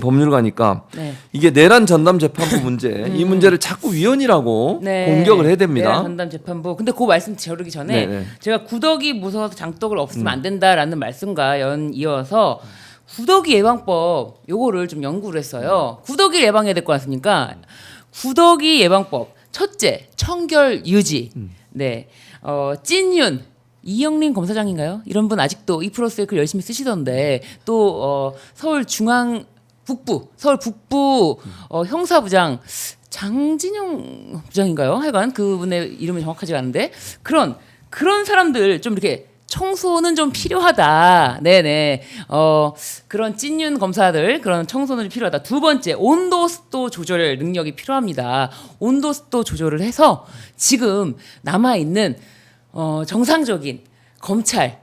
법률가니까 네. 이게 내란 전담 재판부 문제 이 문제를 자꾸 위헌이라고 네. 공격을 해야 됩니다. 내란 전담 재판부. 근데 그 말씀 드리기 전에 네네. 제가 구더기 무서워서 장떡을 없으면 안 된다라는 말씀과 연이어서 구더기 예방법 요거를 좀 연구를 했어요. 구더기를 예방해야 될 것 같으니까 구더기 예방법 첫째 청결 유지. 네. 찐윤 이영린 검사장인가요? 이런 분 아직도 이프로스의 글 열심히 쓰시던데 또 서울 북부 형사부장 장진영 부장인가요? 하여간 그분의 이름은 정확하지 않은데 그런 사람들 좀 이렇게 청소는 좀 필요하다. 네네. 그런 찐윤 검사들 그런 청소는 필요하다. 두 번째 온도 습도 조절 능력이 필요합니다. 온도 습도 조절을 해서 지금 남아 있는 정상적인 검찰에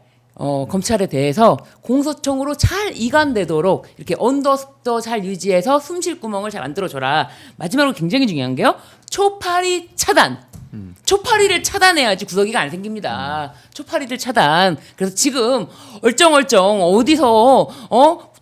대해서 공소청으로 잘 이관되도록 이렇게 언더스도 잘 유지해서 숨쉴 구멍을 잘 만들어줘라. 마지막으로 굉장히 중요한 게요. 초파리 차단. 초파리를 차단해야지 구더기가 안 생깁니다. 초파리를 차단. 그래서 지금 얼쩡얼쩡 어디서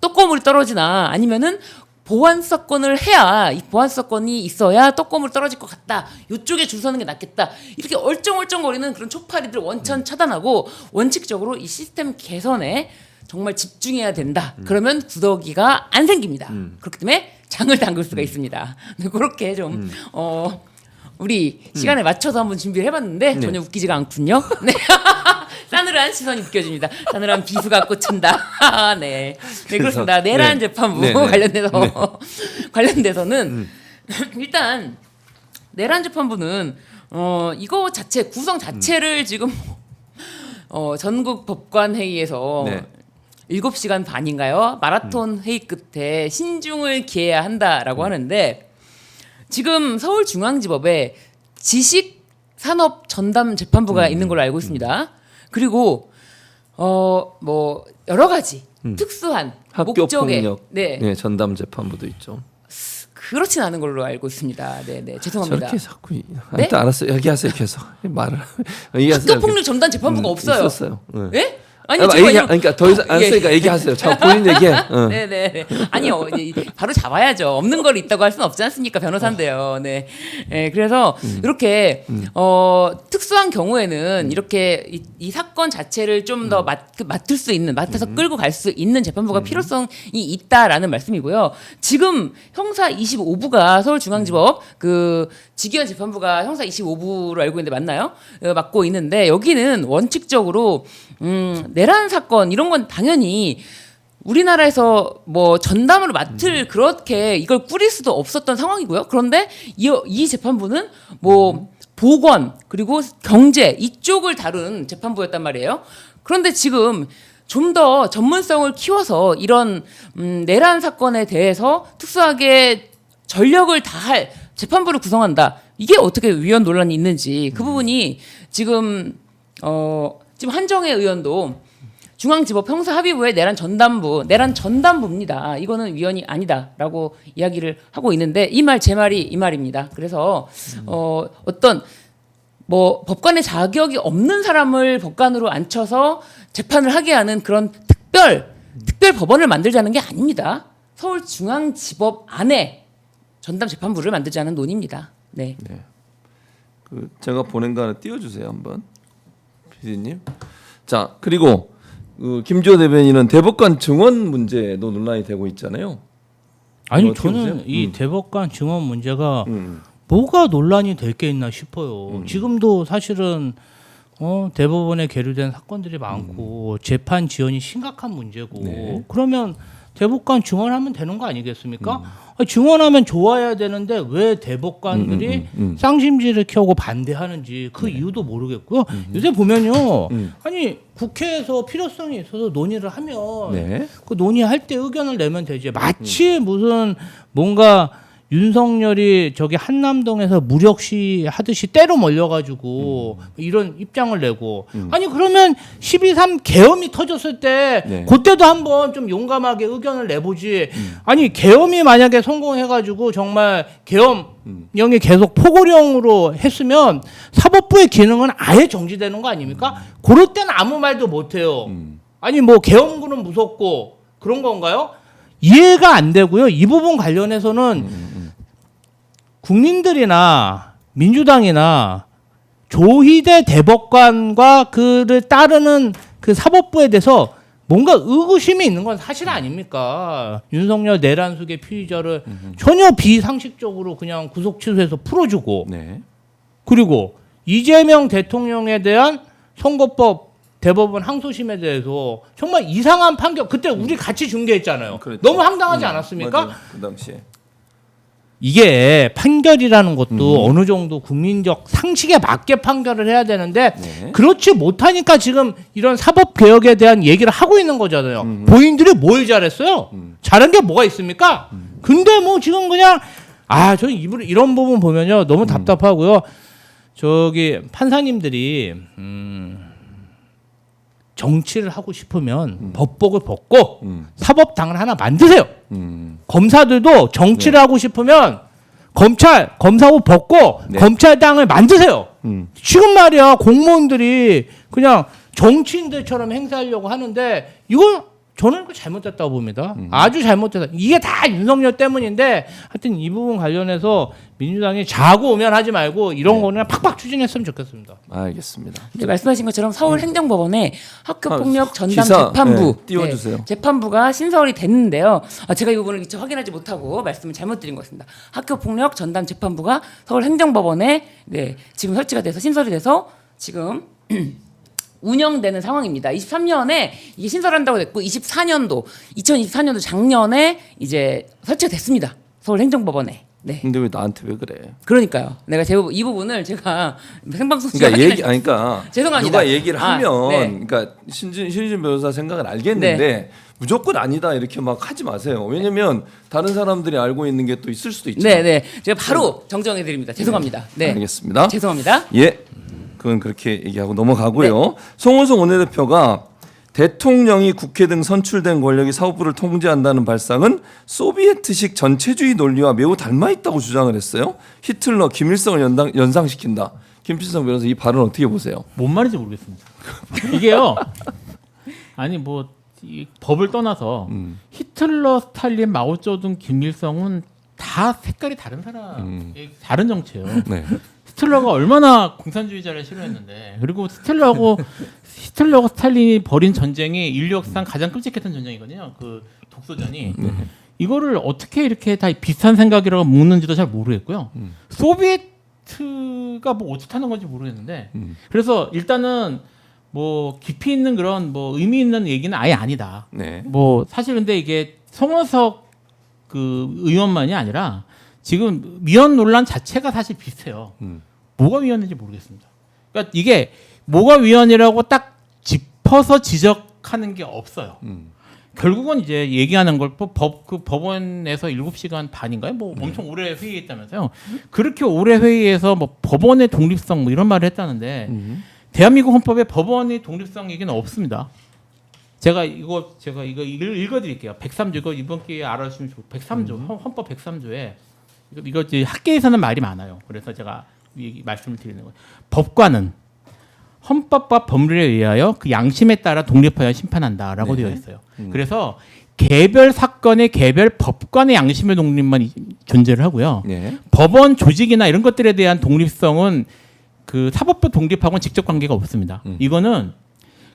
떡고물이 떨어지나 아니면은 보안 사건을 해야 이 보안 사건이 있어야 떡고물 떨어질 것 같다. 이쪽에 줄 서는 게 낫겠다. 이렇게 얼쩡얼쩡거리는 그런 초파리들 원천 차단하고 원칙적으로 이 시스템 개선에 정말 집중해야 된다. 그러면 구더기가 안 생깁니다. 그렇기 때문에 장을 담글 수가 있습니다. 그렇게 좀 우리 시간에 맞춰서 한번 준비를 해봤는데 전혀 웃기지가 않군요. 네. 싸늘한 시선이 느껴집니다. 싸늘한 비수가 꽂힌다. 네, 그렇습니다. 내란 재판부 관련돼서는 일단 내란 재판부는 이거 자체 구성 자체를 지금 전국 법관 회의에서 7시간 반인가요? 마라톤 회의 끝에 신중을 기해야 한다라고 하는데 지금 서울중앙지법에 지식산업전담재판부가 있는 걸로 알고 있습니다. 그리고 뭐 여러 가지 특수한 목적의 학교폭력 전담 재판부도 있죠. 그렇진 않은 걸로 알고 있습니다. 네네 죄송합니다. 저렇게 자꾸 일단 알았어요. 얘기하세요. 계속 말을. 학교폭력 전담 재판부가 없어요. 있었어요. 네? 아니 그러니까 더 이상 안 쓰니까 얘기하세요. 자 본인 얘기해. 네네. 아니요. 바로 잡아야죠. 없는 걸 있다고 할 수는 없지 않습니까? 변호사인데요. 네. 그래서 이렇게 특수한 경우에는 이렇게 이 사건 자체를 좀 더 맡을 수 있는 맡아서 끌고 갈 수 있는 재판부가 필요성이 있다라는 말씀이고요. 지금 형사 25부가 서울중앙지법 그 직위원 재판부가 형사 25부로 알고 있는데 맞나요? 맡고 있는데 여기는 원칙적으로 내란 사건 이런 건 당연히 우리나라에서 뭐 전담으로 맡을 그렇게 이걸 꾸릴 수도 없었던 상황이고요. 그런데 이 재판부는 뭐 보건 그리고 경제 이쪽을 다룬 재판부였단 말이에요. 그런데 지금 좀 더 전문성을 키워서 이런 내란 사건에 대해서 특수하게 전력을 다할 재판부를 구성한다. 이게 어떻게 위헌 논란이 있는지 그 부분이 지금 한정혜 의원도 중앙지법 형사합의부의 내란 전담부입니다. 이거는 위헌이 아니다라고 이야기를 하고 있는데 제 말이 이 말입니다. 그래서 어떤 뭐 법관의 자격이 없는 사람을 법관으로 앉혀서 재판을 하게 하는 그런 특별 법원을 만들자는 게 아닙니다. 서울중앙지법 안에 전담 재판부를 만들자는 논의입니다. 네. 그 제가 보낸 거 하나 띄워주세요 한번, PD님. 자 그리고 김주호 대변인은 대법관 증언 문제도 논란이 되고 있잖아요. 아니 저는 이 대법관 증언 문제가 뭐가 논란이 될 게 있나 싶어요. 지금도 사실은 대법원에 계류된 사건들이 많고 재판 지연이 심각한 문제고 그러면 대법관 증언하면 되는 거 아니겠습니까? 증언하면 좋아야 되는데 왜 대법관들이 쌍심지를 켜고 반대하는지 그 이유도 모르겠고요. 요새 보면요, 아니 국회에서 필요성이 있어서 논의를 하면 그 논의할 때 의견을 내면 되지. 마치 무슨 뭔가 윤석열이 저기 한남동에서 무력시 하듯이 때로 몰려가지고 이런 입장을 내고 아니 그러면 12.3 계엄이 터졌을 때 그때도 한번 좀 용감하게 의견을 내보지. 아니 계엄이 만약에 성공해가지고 정말 계엄령이 계속 포고령으로 했으면 사법부의 기능은 아예 정지되는 거 아닙니까? 그럴 때는 아무 말도 못해요. 아니 뭐 계엄군은 무섭고 그런 건가요? 이해가 안 되고요. 이 부분 관련해서는 국민들이나 민주당이나 조희대 대법관과 그를 따르는 그 사법부에 대해서 뭔가 의구심이 있는 건 사실 아닙니까? 윤석열 내란숙의 피의자를 전혀 비상식적으로 그냥 구속 취소해서 풀어주고 네. 그리고 이재명 대통령에 대한 선거법 대법원 항소심에 대해서 정말 이상한 판결 그때 우리 같이 중계했잖아요. 그렇죠. 너무 황당하지 않았습니까? 맞아요. 그 당시에. 이게 판결이라는 것도 어느 정도 국민적 상식에 맞게 판결을 해야 되는데 네. 그렇지 못하니까 지금 이런 사법 개혁에 대한 얘기를 하고 있는 거잖아요. 본인들이 뭘 잘했어요? 잘한 게 뭐가 있습니까? 근데 뭐 지금 그냥 저는 이런 부분 보면요 너무 답답하고요. 저기 판사님들이 정치를 하고 싶으면 법복을 벗고 사법당을 하나 만드세요. 검사들도 정치를 하고 싶으면 검사복 벗고 네. 검찰당을 만드세요. 지금 말이야 공무원들이 그냥 정치인들처럼 행사하려고 하는데 이건 저는 이거 잘못됐다고 봅니다. 아주 잘못됐다. 이게 다 윤석열 때문인데 하여튼 이 부분 관련해서 민주당이 자고 오면 하지 말고 이런 거는 그냥 팍팍 추진했으면 좋겠습니다. 알겠습니다. 네, 말씀하신 것처럼 서울행정법원에 학교폭력 전담 기사, 재판부 네, 띄워주세요. 재판부가 신설이 됐는데요. 제가 이 부분을 미처 확인하지 못하고 말씀을 잘못 드린 것 같습니다. 학교폭력 전담 재판부가 서울행정법원에 지금 설치가 돼서 신설이 돼서 지금 운영되는 상황입니다. 23년에 이게 신설한다고 됐고 2024년도 작년에 이제 설치가 됐습니다. 서울행정법원에. 네. 근데 왜 나한테 왜 그래? 그러니까요. 내가 이 부분을 제가 생방송 그러니까 시간에 그러니까 죄송합니다. 누가 얘기를 하면 네. 그러니까 신진 변호사 생각은 알겠는데 무조건 아니다 이렇게 막 하지 마세요. 왜냐면 다른 사람들이 알고 있는 게 또 있을 수도 있잖아요. 네. 제가 바로 정정해 드립니다. 죄송합니다. 네. 알겠습니다. 죄송합니다. 예. 그건 그렇게 얘기하고 넘어가고요. 송원석 원내대표가 대통령이 국회 등 선출된 권력이 사법부를 통제한다는 발상은 소비에트식 전체주의 논리와 매우 닮아 있다고 주장을 했어요. 히틀러, 김일성을 연상시킨다. 김필성 변호사 이 발언 어떻게 보세요? 뭔 말인지 모르겠습니다. 이게요. 아니 뭐 이 법을 떠나서 히틀러, 스탈린, 마오쩌둥, 김일성은 다 색깔이 다른 사람, 다른 정치예요. 네. 히틀러가 얼마나 공산주의자를 싫어했는데 그리고 히틀러하고 스탈린이 벌인 전쟁이 인류 역사상 가장 끔찍했던 전쟁이거든요. 그 독소전이. 이거를 어떻게 이렇게 다 비슷한 생각이라고 묶는지도 잘 모르겠고요. 소비에트가 뭐 어떻게 하는 건지 모르겠는데 그래서 일단은 뭐 깊이 있는 그런 뭐 의미 있는 얘기는 아예 아니다. 네. 뭐 사실 근데 이게 송원석 그 의원만이 아니라 지금 위헌 논란 자체가 사실 비슷해요. 뭐가 위헌인지 모르겠습니다. 그러니까 이게 뭐가 위헌이라고 딱 짚어서 지적하는 게 없어요. 결국은 이제 얘기하는 걸 그 법원에서 7시간 반인가요? 뭐 엄청 오래 회의했다면서요. 그렇게 오래 회의해서 뭐 법원의 독립성 뭐 이런 말을 했다는데 대한민국 헌법에 법원의 독립성 얘기는 없습니다. 제가 이거 읽어드릴게요. 103조 이거 이번 기회에 알아주시면 좋고 103조 헌법 103조에 이거 이제 학계에서는 말이 많아요. 그래서 제가 말씀을 드리는 거예요. 법관은 헌법과 법률에 의하여 그 양심에 따라 독립하여 심판한다라고 되어 있어요. 그래서 개별 사건의 개별 법관의 양심의 독립만 존재를 하고요. 네. 법원 조직이나 이런 것들에 대한 독립성은 그 사법부 독립하고는 직접 관계가 없습니다. 이거는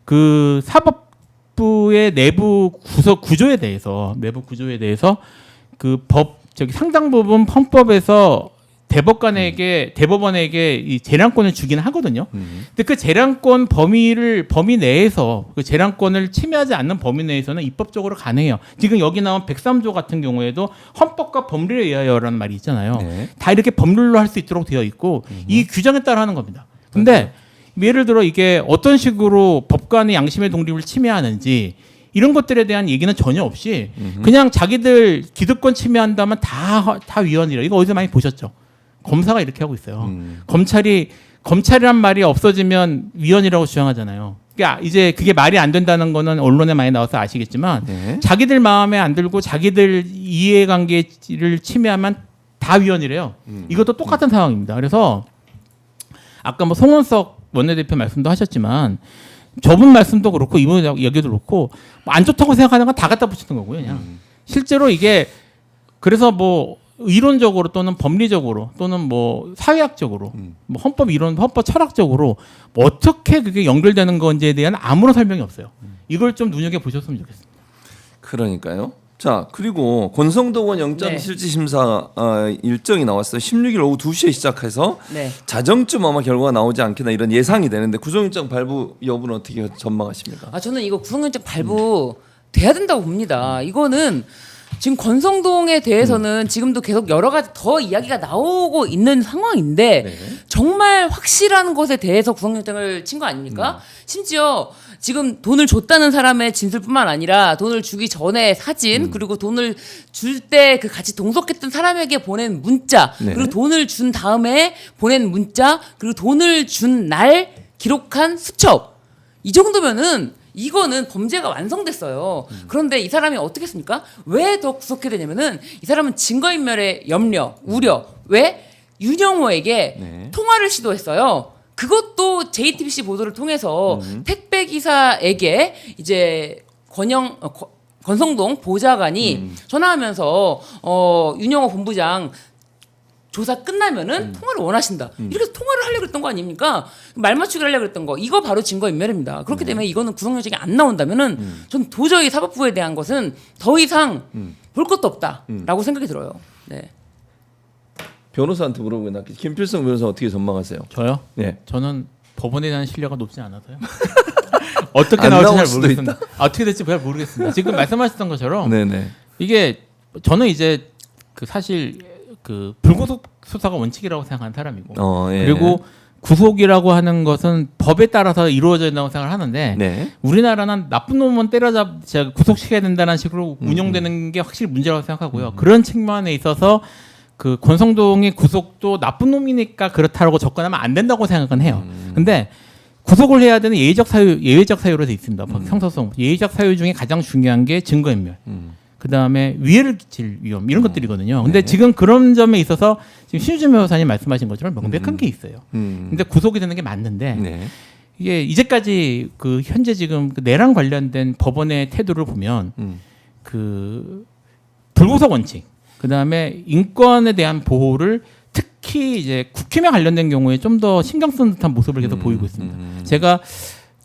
그 사법부의 내부 구조에 대해서 그 상당 부분 헌법에서 대법원에게 이 재량권을 주기는 하거든요. 근데 그 재량권 범위 내에서 그 재량권을 침해하지 않는 범위 내에서는 입법적으로 가능해요. 지금 여기 나온 103조 같은 경우에도 헌법과 법률에 의하여라는 말이 있잖아요. 네. 다 이렇게 법률로 할 수 있도록 되어 있고 이 규정에 따라 하는 겁니다. 근데 예를 들어 이게 어떤 식으로 법관의 양심의 독립을 침해하는지 이런 것들에 대한 얘기는 전혀 없이 그냥 자기들 기득권 침해한다면 다 위헌이라. 이거 어디서 많이 보셨죠? 검사가 이렇게 하고 있어요. 검찰이란 말이 없어지면 위헌이라고 주장하잖아요. 그러니까 이제 그게 말이 안 된다는 거는 언론에 많이 나와서 아시겠지만 네. 자기들 마음에 안 들고 자기들 이해관계를 침해하면 다 위헌이래요. 이것도 똑같은 상황입니다. 그래서 아까 뭐 송원석 원내대표 말씀도 하셨지만 저분 말씀도 그렇고 이분 얘기도 그렇고 안 좋다고 생각하는 건 다 갖다 붙이는 거고요. 그냥 실제로 이게 그래서 뭐 이론적으로 또는 법리적으로 또는 뭐 사회학적으로 뭐 헌법 이론, 헌법 철학적으로 뭐 어떻게 그게 연결되는 건지에 대한 아무런 설명이 없어요. 이걸 좀 눈여겨 보셨으면 좋겠습니다. 그러니까요. 자, 그리고 권성동원 영장 네. 실질심사 일정이 나왔어요. 16일 오후 2시에 시작해서 네. 자정쯤 아마 결과가 나오지 않겠나 이런 예상이 되는데 구속영장 발부 여부는 어떻게 전망하십니까? 아 저는 이거 구속영장 발부 돼야 된다고 봅니다. 이거는 지금 권성동에 대해서는 지금도 계속 여러 가지 더 이야기가 나오고 있는 상황인데 네. 정말 확실한 것에 대해서 구속영장을 친 거 아닙니까? 심지어 지금 돈을 줬다는 사람의 진술뿐만 아니라 돈을 주기 전에 사진 그리고 돈을 줄 때 그 같이 동석했던 사람에게 보낸 문자 네. 그리고 돈을 준 다음에 보낸 문자 그리고 돈을 준 날 기록한 수첩 이 정도면은 이거는 범죄가 완성됐어요. 그런데 이 사람이 어떻게 했습니까? 왜 더 구속해야 되냐면은 이 사람은 증거인멸의 염려, 우려. 왜? 윤영호에게 네. 통화를 시도했어요. 그것도 JTBC 보도를 통해서 택배 기사에게 이제 권성동 보좌관이 전화하면서 윤영호 본부장 조사 끝나면은 통화를 원하신다. 이렇게 통화를 하려고 했던 거 아닙니까? 말 맞추기를 하려고 했던 거. 이거 바로 증거인멸입니다. 그렇기 때문에 이거는 구속영장이 안 나온다면은 전 도저히 사법부에 대한 것은 더 이상 볼 것도 없다라고 생각이 들어요. 네. 변호사한테 물어보고 나 김필성 변호사 어떻게 전망하세요? 저요? 네. 저는 법원에 대한 신뢰가 높지 않아서요. 어떻게 안 나올지 나올 잘 수도 모르겠습니다. 어떻게 될지 잘 모르겠습니다. 지금 말씀하셨던 것처럼 네네. 이게 저는 이제 그 사실 그 불구속 수사가 원칙이라고 생각하는 사람이고 예. 그리고 구속이라고 하는 것은 법에 따라서 이루어져 있다고 생각을 하는데 네. 우리나라는 나쁜 놈은 때려잡 구속시켜야 된다는 식으로 운영되는 게 확실히 문제라고 생각하고요. 그런 측면에 있어서 그 권성동의 구속도 나쁜 놈이니까 그렇다고 접근하면 안 된다고 생각은 해요. 근데 구속을 해야 되는 예외적 사유로 돼 있습니다. 형사소송 예외적 사유 중에 가장 중요한 게 증거인멸. 그 다음에 위해를 끼칠 위험 이런 것들이거든요. 근데 네. 지금 그런 점에 있어서 지금 신유진 변호사님 말씀하신 것처럼 명백한 게 있어요. 근데 구속이 되는 게 맞는데 네. 이게 이제까지 그 현재 지금 그 내란 관련된 법원의 태도를 보면 그 불구속 원칙, 그 다음에 인권에 대한 보호를 특히 이제 국힘에 관련된 경우에 좀 더 신경 쓰는 듯한 모습을 계속 보이고 있습니다. 제가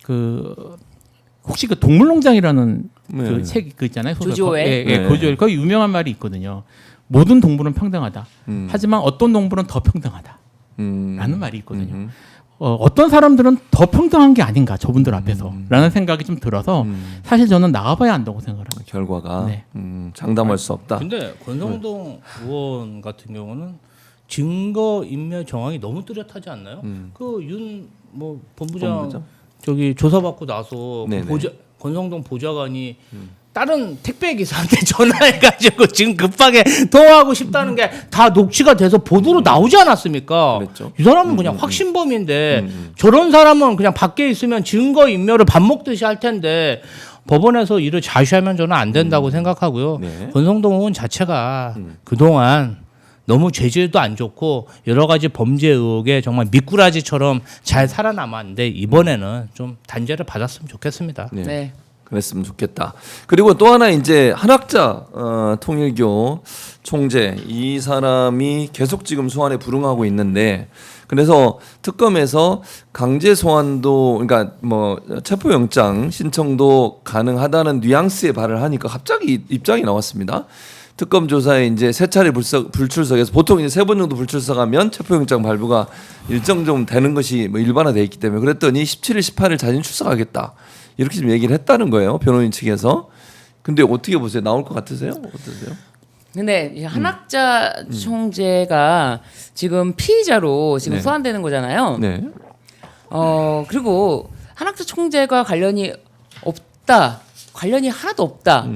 그 혹시 그 동물농장이라는 그 책 그 있잖아요. 조지 오웰. 예, 네. 조지 오웰. 거기 유명한 말이 있거든요. 모든 동물은 평등하다. 하지만 어떤 동물은 더 평등하다. 라는 말이 있거든요. 어떤 사람들은 더 평등한 게 아닌가 저분들 앞에서 라는 생각이 좀 들어서 사실 저는 나가봐야 한다고 생각을 합니다. 결과가 네. 장담할 수 없다. 근데 권성동 의원 같은 경우는 증거 인멸 정황이 너무 뚜렷하지 않나요? 그 윤 뭐 본부장 저기 조사받고 나서 네네. 그 권성동 보좌관이 다른 택배 기사한테 전화해가지고 지금 급하게 통화하고 싶다는 게 다 녹취가 돼서 보도로 나오지 않았습니까? 그랬죠. 이 사람은 그냥 확신범인데 저런 사람은 그냥 밖에 있으면 증거 인멸을 밥 먹듯이 할 텐데 법원에서 이를 자시하면 저는 안 된다고 생각하고요. 네. 권성동 의원 자체가 그동안 너무 죄질도 안 좋고 여러 가지 범죄 의혹에 정말 미꾸라지처럼 잘 살아남았는데 이번에는 좀 단죄를 받았으면 좋겠습니다. 네. 네. 그랬으면 좋겠다. 그리고 또 하나 이제 한학자 통일교 총재 이 사람이 계속 지금 소환에 불응하고 있는데 그래서 특검에서 강제 소환도 그러니까 뭐 체포영장 신청도 가능하다는 뉘앙스의 발을 하니까 갑자기 입장이 나왔습니다. 특검 조사에 이제 세 차례 불출석해서 보통 이제 3번 정도 불출석하면 체포영장 발부가 일정 좀 되는 것이 뭐 일반화돼 있기 때문에 그랬더니 17일, 18일 자진 출석하겠다 이렇게 좀 얘기를 했다는 거예요 변호인 측에서. 근데 어떻게 보세요? 나올 것 같으세요? 어떠세요? 근데 이 한학자 총재가 지금 피의자로 지금 네. 소환되는 거잖아요. 네. 그리고 한학자 총재가 관련이 없다. 관련이 하나도 없다.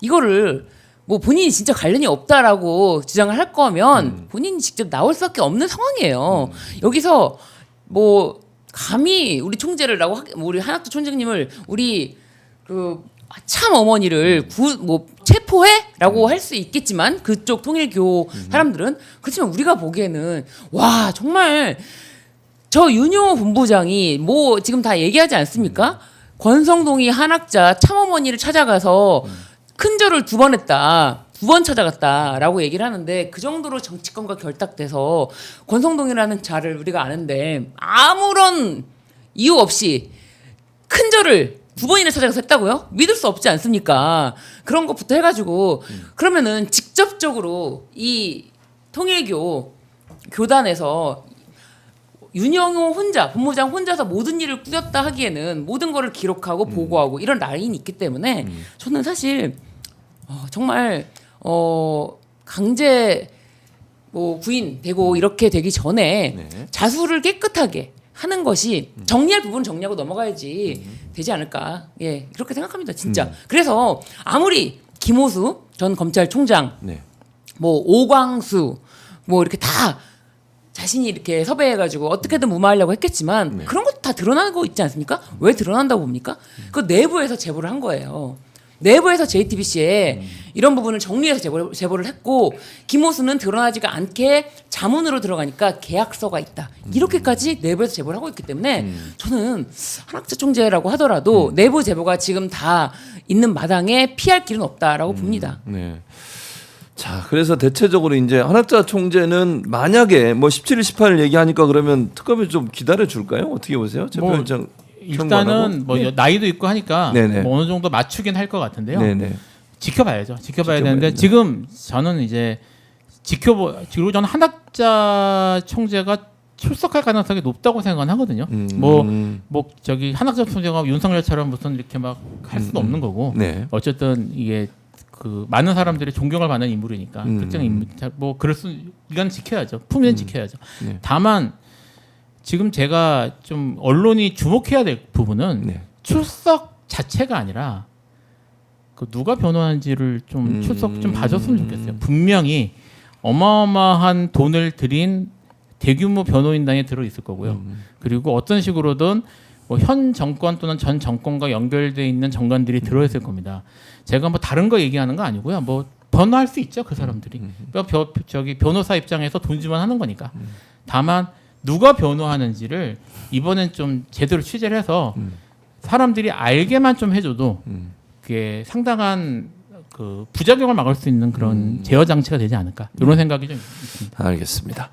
이거를 뭐 본인이 진짜 관련이 없다라고 주장을 할 거면 본인이 직접 나올 수밖에 없는 상황이에요. 여기서 뭐 감히 우리 총재를라고 우리 한학자 총재님을 우리 그 참 어머니를 뭐 체포해라고 할 수 있겠지만 그쪽 통일교 사람들은 그렇지만 우리가 보기에는 와 정말 저 윤영호 본부장이 뭐 지금 다 얘기하지 않습니까? 권성동이 한학자 참어머니를 찾아가서 큰절을 2번 했다. 2번 찾아갔다라고 얘기를 하는데 그 정도로 정치권과 결탁돼서 권성동이라는 자를 우리가 아는데 아무런 이유 없이 큰절을 2번이나 찾아가서 했다고요? 믿을 수 없지 않습니까? 그런 것부터 해가지고 그러면은 직접적으로 이 통일교 교단에서 윤영호 혼자 본부장 혼자서 모든 일을 꾸렸다 하기에는 모든 거를 기록하고 보고하고 이런 라인이 있기 때문에 저는 사실 정말 강제 뭐 구인되고 이렇게 되기 전에 네. 자수를 깨끗하게 하는 것이 정리할 부분은 정리하고 넘어가야지 되지 않을까. 예, 그렇게 생각합니다, 진짜. 그래서 아무리 김호수 전 검찰총장, 네. 뭐 오광수, 뭐 이렇게 다 자신이 이렇게 섭외해가지고 어떻게든 무마하려고 했겠지만 그런 것도 다 드러나고 있지 않습니까? 왜 드러난다고 봅니까? 그 내부에서 제보를 한 거예요. 내부에서 JTBC에 이런 부분을 정리해서 제보를 했고 김호수는 드러나지가 않게 자문으로 들어가니까 계약서가 있다. 이렇게까지 내부에서 제보를 하고 있기 때문에 저는 한학자 총재라고 하더라도 내부 제보가 지금 다 있는 마당에 피할 길은 없다라고 봅니다. 네. 자, 그래서 대체적으로 이제 한학자 총재는 만약에 뭐 17일, 18일 얘기하니까 그러면 특검이 좀 기다려 줄까요? 어떻게 보세요? 재판장 일단은 뭐 나이도 있고 하니까 네네. 뭐 어느 정도 맞추긴 할 것 같은데요. 네네. 지켜봐야죠. 지켜봐야 되는데 된다. 지금 저는 이제 그리고 저는 한학자 총재가 출석할 가능성이 높다고 생각은 하거든요. 뭐 저기 한학자 총재가 윤석열처럼 무슨 이렇게 막 할 수도 없는 거고. 네. 어쨌든 이게 그 많은 사람들이 존경을 받는 인물이니까 특정 인물 뭐 그럴 수 이건 지켜야죠. 품위는 지켜야죠. 네. 다만 지금 제가 좀 언론이 주목해야 될 부분은 네. 출석 자체가 아니라 그 누가 변호하는지를 좀 출석 좀 봐줬으면 좋겠어요. 분명히 어마어마한 돈을 들인 대규모 변호인단이 들어 있을 거고요. 그리고 어떤 식으로든 뭐 현 정권 또는 전 정권과 연결돼 있는 정관들이 들어 있을 겁니다. 제가 뭐 다른 거 얘기하는 거 아니고요. 뭐 변호할 수 있죠, 그 사람들이. 저기 변호사 입장에서 돈 주면 하는 거니까. 다만 누가 변호하는지를 이번엔 좀 제대로 취재를 해서 사람들이 알게만 좀 해줘도 그게 상당한 그 부작용을 막을 수 있는 그런 제어 장치가 되지 않을까 이런 생각이 좀 있습니다. 알겠습니다.